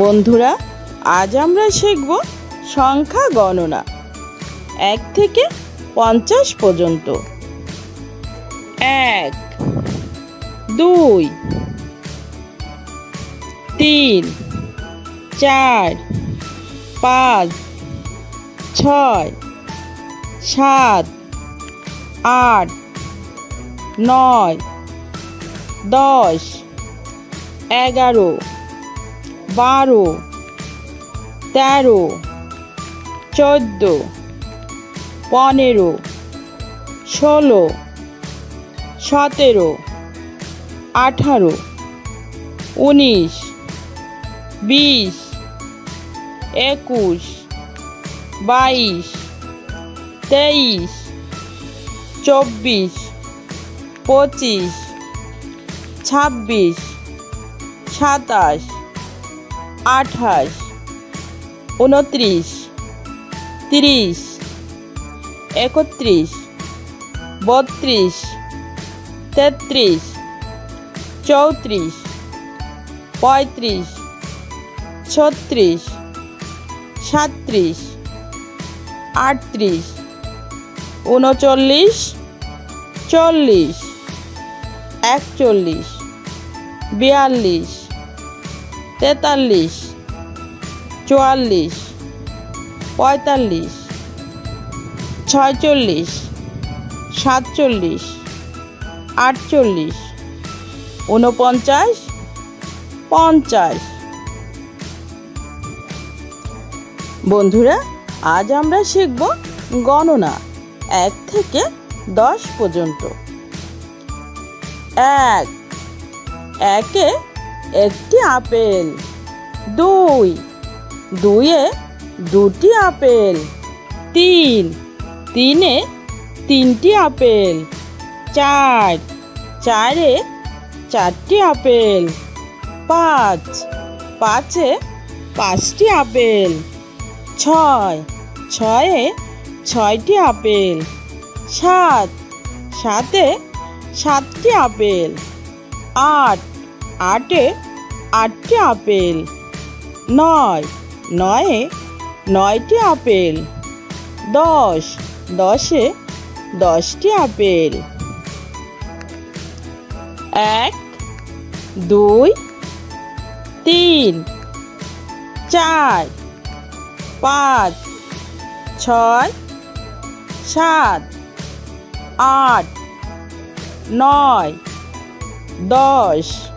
বন্ধুরা, আজ আমরা শিখব সংখ্যা গণনা 1 থেকে 50 পর্যন্ত। 1 2 3 4 5 6 7 8 9 10 11 12 13 14 15 16 17 18 19 20 21 22 23 24 25 26 27 28 29 30 31 32 33 34 35 36 37 38 39 40 41 42 43 44 45 46 47 48 49 50। বন্ধুরা, আজ আমরা শিখব গণনা 1 থেকে 10 পর্যন্ত। 1 একে একটি আপেল। 2 2-এ দুটি আপেল। 3 3-এ তিনটি আপেল। 4 4-এ চারটি আপেল। 5 5-এ পাঁচটি আপেল। 6 6-এ ছয়টি আপেল। 7 7-এ সাতটি আপেল। 8 8-এ আটটি আপেল। 9 9-এ নয়টি আপেল। 10 10-এ 10টি আপেল। 1 2 3 4 5 6 7 8 9 10